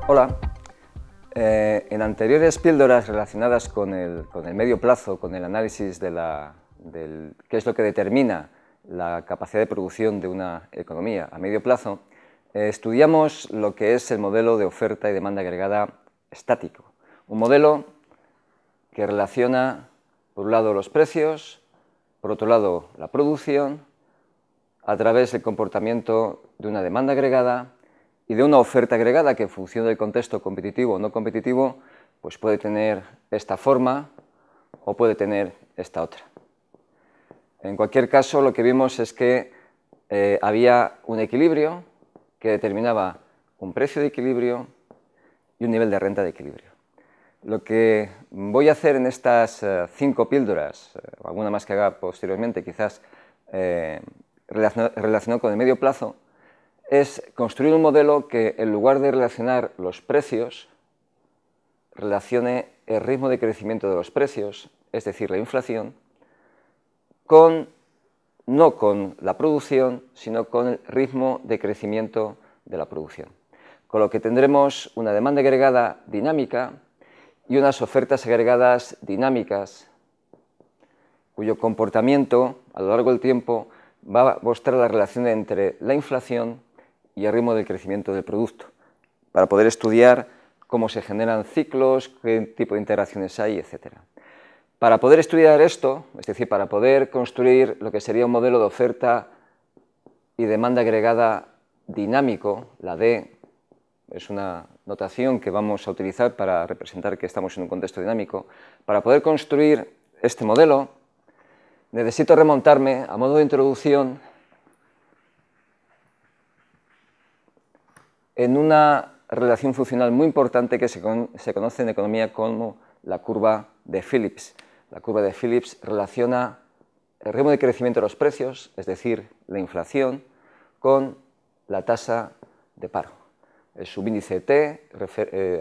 Hola. En anteriores píldoras relacionadas con el medio plazo, con el análisis de qué es lo que determina la capacidad de producción de una economía a medio plazo, estudiamos lo que es el modelo de oferta y demanda agregada estático. Un modelo que relaciona, por un lado, los precios, por otro lado, la producción, a través del comportamiento de una demanda agregada y de una oferta agregada que, en función del contexto competitivo o no competitivo, pues puede tener esta forma o puede tener esta otra. En cualquier caso, lo que vimos es que había un equilibrio que determinaba un precio de equilibrio y un nivel de renta de equilibrio. Lo que voy a hacer en estas 5 píldoras, alguna más que haga posteriormente, quizás relacionado con el medio plazo, es construir un modelo que, en lugar de relacionar los precios, relacione el ritmo de crecimiento de los precios, es decir, la inflación, no con la producción, sino con el ritmo de crecimiento de la producción. Con lo que tendremos una demanda agregada dinámica y unas ofertas agregadas dinámicas, cuyo comportamiento a lo largo del tiempo va a mostrar la relación entre la inflación y el ritmo del crecimiento del producto, para poder estudiar cómo se generan ciclos, qué tipo de interacciones hay, etc. Para poder estudiar esto, es decir, para poder construir lo que sería un modelo de oferta y demanda agregada dinámico, la D es una notación que vamos a utilizar para representar que estamos en un contexto dinámico. Para poder construir este modelo, necesito remontarme, a modo de introducción, en una relación funcional muy importante que se conoce en economía como la curva de Phillips. La curva de Phillips relaciona el ritmo de crecimiento de los precios, es decir, la inflación, con la tasa de paro. El subíndice T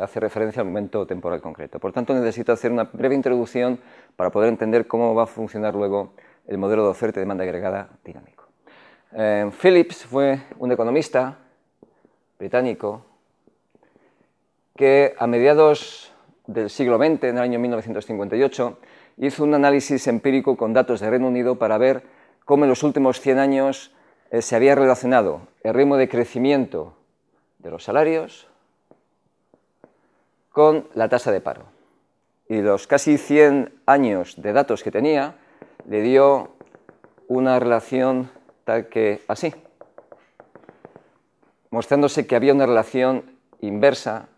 hace referencia al momento temporal concreto. Por tanto, necesito hacer una breve introducción para poder entender cómo va a funcionar luego el modelo de oferta y demanda agregada dinámico. Phillips fue un economista británico que a mediados del siglo XX, en el año 1958, hizo un análisis empírico con datos de Reino Unido para ver cómo en los últimos 100 años se había relacionado el ritmo de crecimiento de los salarios con la tasa de paro. Y los casi 100 años de datos que tenía le dio una relación tal que así, mostrándose que había una relación inversa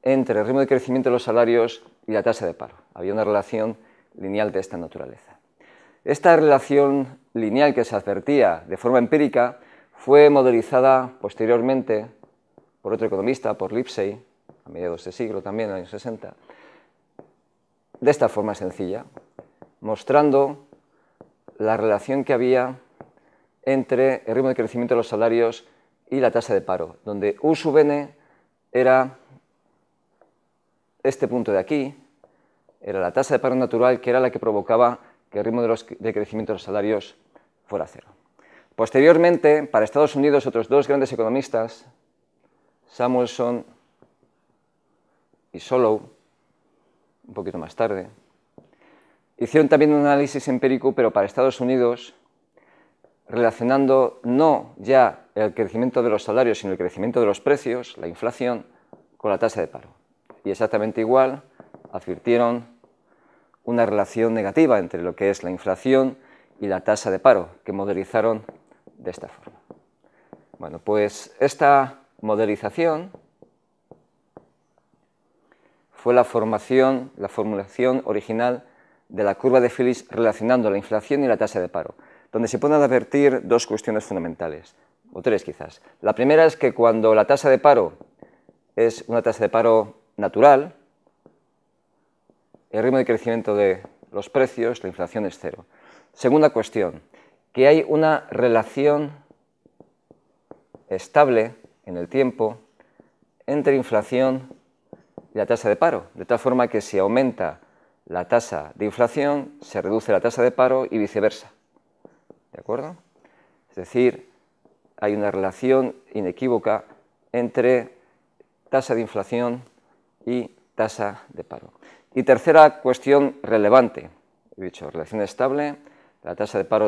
entre el ritmo de crecimiento de los salarios y la tasa de paro. Había una relación lineal de esta naturaleza. Esta relación lineal que se advertía de forma empírica fue modelizada posteriormente por otro economista, por Lipsey, a mediados de siglo también, en los años 60, de esta forma sencilla, mostrando la relación que había entre el ritmo de crecimiento de los salarios y la tasa de paro, donde U sub n era este punto de aquí, era la tasa de paro natural, que era la que provocaba que el ritmo de crecimiento de los salarios fuera cero. Posteriormente, para Estados Unidos, otros dos grandes economistas, Samuelson y Solow, un poquito más tarde, hicieron también un análisis empírico, pero para Estados Unidos, relacionando no ya el crecimiento de los salarios, sino el crecimiento de los precios, la inflación, con la tasa de paro. Y exactamente igual, advirtieron una relación negativa entre lo que es la inflación y la tasa de paro, que modelizaron de esta forma. Bueno, pues esta modelización fue la formulación original de la curva de Phillips relacionando la inflación y la tasa de paro, donde se pueden advertir dos cuestiones fundamentales, o tres quizás. La primera es que cuando la tasa de paro es una tasa de paro natural, el ritmo de crecimiento de los precios, la inflación es cero. Segunda cuestión, que hay una relación estable en el tiempo entre inflación y la tasa de paro, de tal forma que si aumenta la tasa de inflación, se reduce la tasa de paro y viceversa. ¿De acuerdo? Es decir, hay una relación inequívoca entre tasa de inflación y tasa de paro. Y tercera cuestión relevante, he dicho, relación estable, la tasa de paro,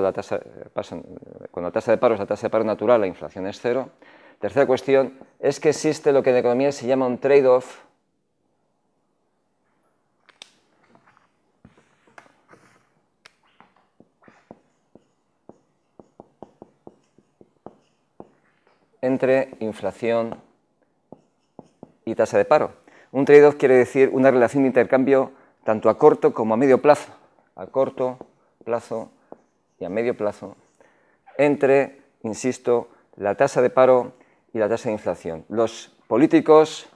cuando la tasa de paro es la tasa de paro natural, la inflación es cero. Tercera cuestión es que existe lo que en economía se llama un trade-off entre inflación y tasa de paro. Un trade-off quiere decir una relación de intercambio tanto a corto como a medio plazo, a corto plazo y a medio plazo, entre, insisto, la tasa de paro y la tasa de inflación. Los políticos,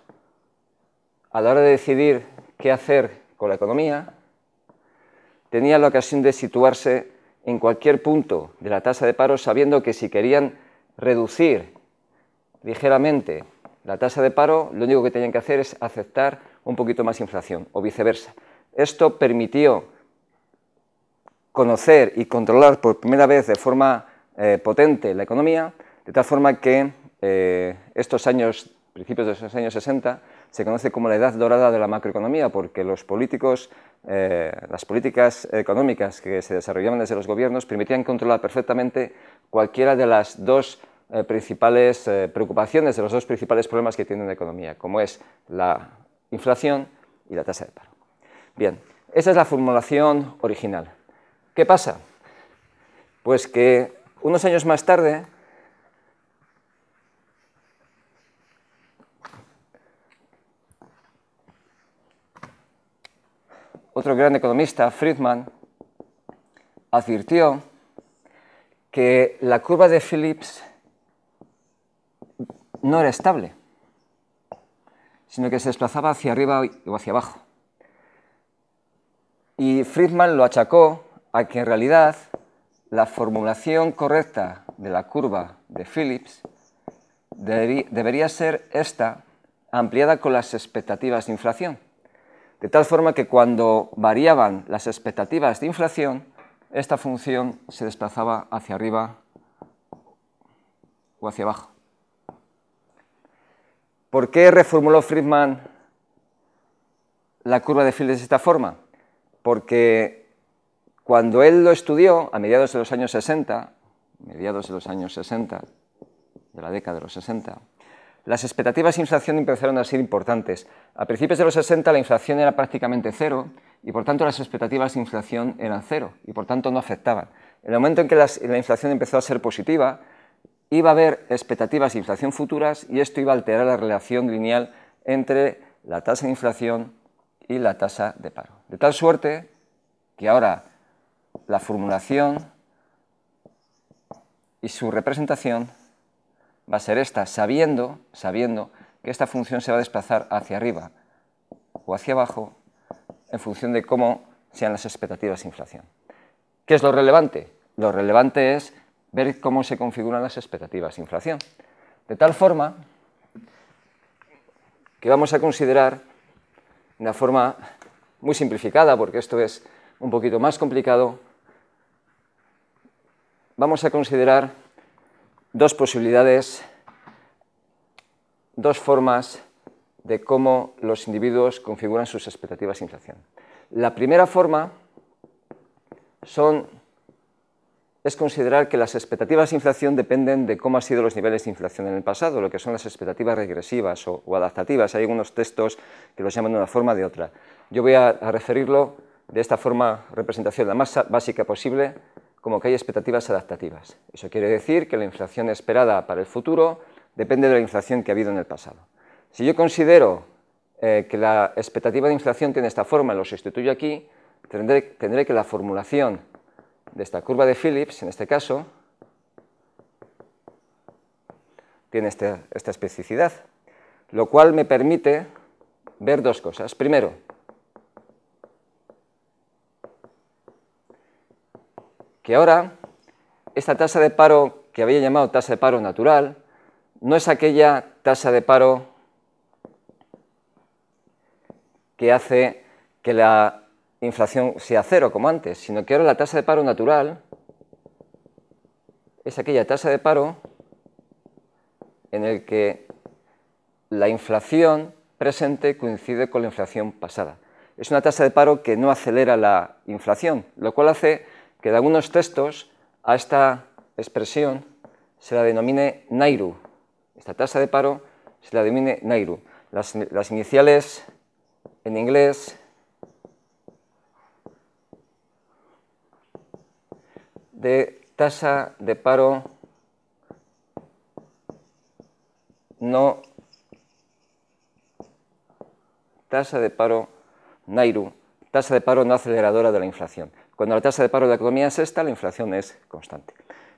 a la hora de decidir qué hacer con la economía, tenían la ocasión de situarse en cualquier punto de la tasa de paro, sabiendo que si querían reducir ligeramente la tasa de paro, lo único que tenían que hacer es aceptar un poquito más inflación, o viceversa. Esto permitió conocer y controlar por primera vez de forma potente la economía, de tal forma que estos años, principios de los años 60, se conoce como la edad dorada de la macroeconomía, porque los políticos, las políticas económicas que se desarrollaban desde los gobiernos permitían controlar perfectamente cualquiera de las dos principales preocupaciones, de los dos principales problemas que tiene una economía, como es la inflación y la tasa de paro. Bien, esa es la formulación original. ¿Qué pasa? Pues que unos años más tarde, otro gran economista, Friedman, advirtió que la curva de Phillips no era estable, sino que se desplazaba hacia arriba o hacia abajo. Y Friedman lo achacó a que en realidad la formulación correcta de la curva de Phillips debería ser esta, ampliada con las expectativas de inflación. De tal forma que cuando variaban las expectativas de inflación, esta función se desplazaba hacia arriba o hacia abajo. ¿Por qué reformuló Friedman la curva de Phillips de esta forma? Porque cuando él lo estudió, a mediados de los años 60, de la década de los 60, las expectativas de inflación empezaron a ser importantes. A principios de los 60 la inflación era prácticamente cero y por tanto las expectativas de inflación eran cero y por tanto no afectaban. En el momento en que la inflación empezó a ser positiva, iba a haber expectativas de inflación futuras y esto iba a alterar la relación lineal entre la tasa de inflación y la tasa de paro. De tal suerte que ahora la formulación y su representación va a ser esta, sabiendo que esta función se va a desplazar hacia arriba o hacia abajo en función de cómo sean las expectativas de inflación. ¿Qué es lo relevante? Lo relevante es ver cómo se configuran las expectativas de inflación. De tal forma que vamos a considerar de una forma muy simplificada, porque esto es un poquito más complicado, vamos a considerar dos posibilidades, dos formas de cómo los individuos configuran sus expectativas de inflación. La primera forma es considerar que las expectativas de inflación dependen de cómo han sido los niveles de inflación en el pasado, lo que son las expectativas regresivas o adaptativas. Hay algunos textos que los llaman de una forma o de otra. Yo voy a referirlo de esta forma, representación la más básica posible, como que hay expectativas adaptativas. Eso quiere decir que la inflación esperada para el futuro depende de la inflación que ha habido en el pasado. Si yo considero que la expectativa de inflación tiene esta forma y lo sustituyo aquí, tendré que la formulación de esta curva de Phillips, en este caso, tiene esta especificidad, lo cual me permite ver dos cosas. Primero, que ahora esta tasa de paro que había llamado tasa de paro natural no es aquella tasa de paro que hace que la inflación sea cero como antes, sino que ahora la tasa de paro natural es aquella tasa de paro en el que la inflación presente coincide con la inflación pasada. Es una tasa de paro que no acelera la inflación, lo cual hace que en algunos textos a esta expresión se la denomine NAIRU. Esta tasa de paro se la denomine NAIRU. Las iniciales en inglés de tasa de paro no NAIRU, tasa de paro no aceleradora de la inflación. Cuando la tasa de paro de la economía es esta, la inflación es constante.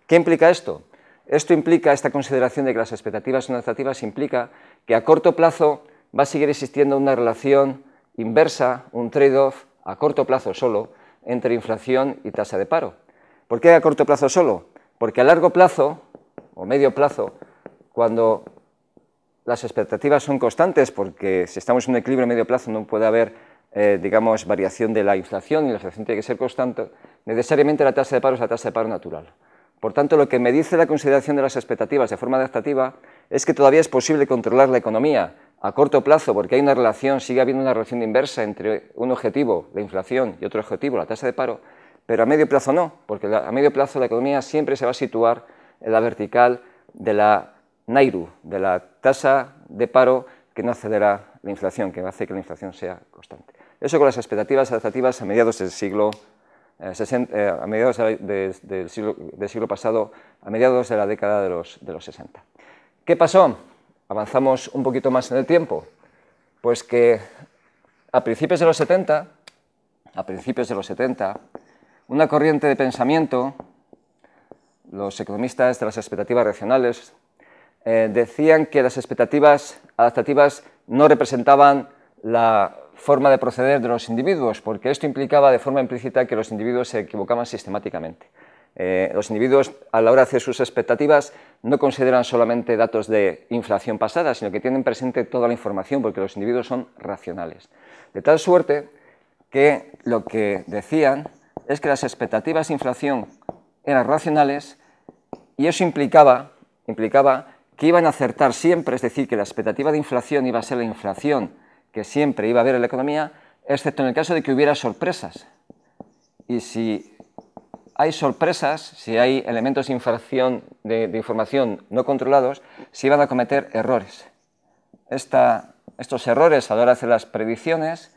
¿Qué implica esto? Esto implica, esta consideración de que las expectativas son adaptativas, implica que a corto plazo va a seguir existiendo una relación inversa, un trade-off a corto plazo solo, entre inflación y tasa de paro. ¿Por qué a corto plazo solo? Porque a largo plazo, o medio plazo, cuando las expectativas son constantes, porque si estamos en un equilibrio a medio plazo no puede haber, digamos, variación de la inflación, y la inflación tiene que ser constante, necesariamente la tasa de paro es la tasa de paro natural. Por tanto, lo que me dice la consideración de las expectativas de forma adaptativa es que todavía es posible controlar la economía a corto plazo, porque hay una relación, sigue habiendo una relación inversa entre un objetivo, la inflación, y otro objetivo, la tasa de paro, pero a medio plazo no, porque a medio plazo la economía siempre se va a situar en la vertical de la NAIRU, de la tasa de paro que no acelera la inflación, que hace que la inflación sea constante. Eso con las expectativas adaptativas a mediados del siglo a mediados del siglo pasado, a mediados de la década de los 60. ¿Qué pasó? Avanzamos un poquito más en el tiempo. Pues que a principios de los 70, una corriente de pensamiento, los economistas de las expectativas racionales, decían que las expectativas adaptativas no representaban la forma de proceder de los individuos, porque esto implicaba de forma implícita que los individuos se equivocaban sistemáticamente. Los individuos, a la hora de hacer sus expectativas, no consideran solamente datos de inflación pasada, sino que tienen presente toda la información, porque los individuos son racionales. De tal suerte que lo que decían es que las expectativas de inflación eran racionales, y eso implicaba que iban a acertar siempre, es decir, que la expectativa de inflación iba a ser la inflación que siempre iba a haber en la economía, excepto en el caso de que hubiera sorpresas. Y si hay sorpresas, si hay elementos de información no controlados, se iban a cometer errores. Estos errores a la hora de hacer las predicciones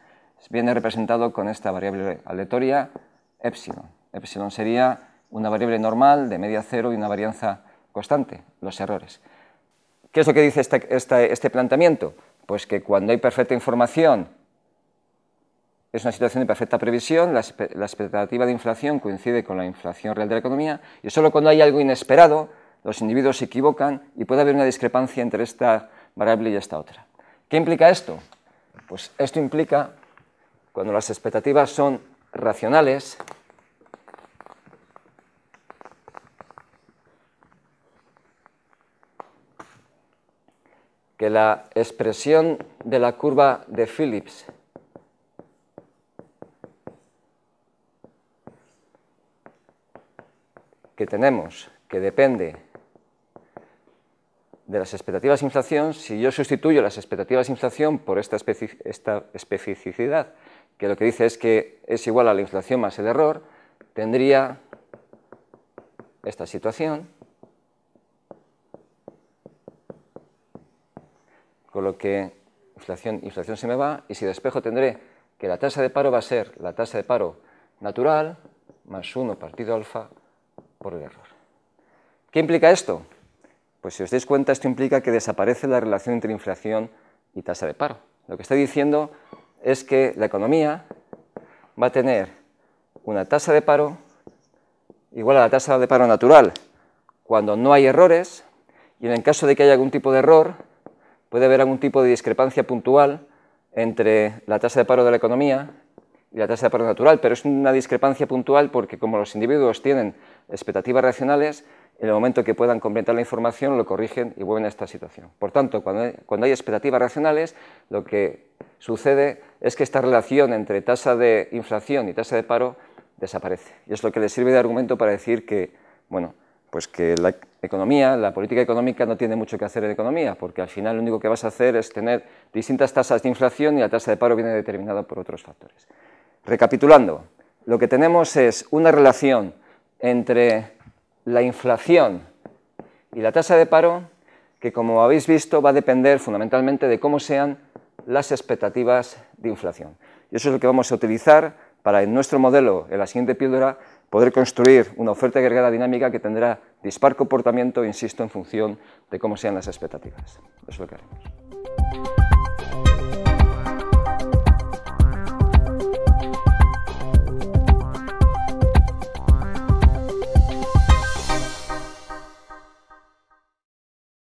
viene representado con esta variable aleatoria epsilon. Epsilon sería una variable normal de media cero y una varianza constante, los errores. ¿Qué es lo que dice este planteamiento? Pues que cuando hay perfecta información es una situación de perfecta previsión, la expectativa de inflación coincide con la inflación real de la economía, y solo cuando hay algo inesperado los individuos se equivocan y puede haber una discrepancia entre esta variable y esta otra. ¿Qué implica esto? Pues esto implica, cuando las expectativas son racionales, que la expresión de la curva de Phillips que tenemos, que depende de las expectativas de inflación, si yo sustituyo las expectativas de inflación por esta especificidad, que lo que dice es que es igual a la inflación más el error, tendría esta situación, con lo que inflación se me va, y si despejo tendré que la tasa de paro va a ser la tasa de paro natural más 1 partido alfa por el error. ¿Qué implica esto? Pues si os dais cuenta, esto implica que desaparece la relación entre inflación y tasa de paro. Lo que está diciendo es que la economía va a tener una tasa de paro igual a la tasa de paro natural cuando no hay errores, y en el caso de que haya algún tipo de error, puede haber algún tipo de discrepancia puntual entre la tasa de paro de la economía y la tasa de paro natural, pero es una discrepancia puntual porque como los individuos tienen expectativas racionales, en el momento que puedan completar la información lo corrigen y vuelven a esta situación. Por tanto, cuando hay expectativas racionales, lo que sucede es que esta relación entre tasa de inflación y tasa de paro desaparece. Y es lo que les sirve de argumento para decir que, bueno, Pues que la economía, la política económica no tiene mucho que hacer en economía, porque al final lo único que vas a hacer es tener distintas tasas de inflación y la tasa de paro viene determinada por otros factores. Recapitulando, lo que tenemos es una relación entre la inflación y la tasa de paro que, como habéis visto, va a depender fundamentalmente de cómo sean las expectativas de inflación. Y eso es lo que vamos a utilizar para, en nuestro modelo, en la siguiente píldora, poder construir una oferta agregada dinámica que tendrá dispar comportamiento, insisto, en función de cómo sean las expectativas. Eso es lo que haremos.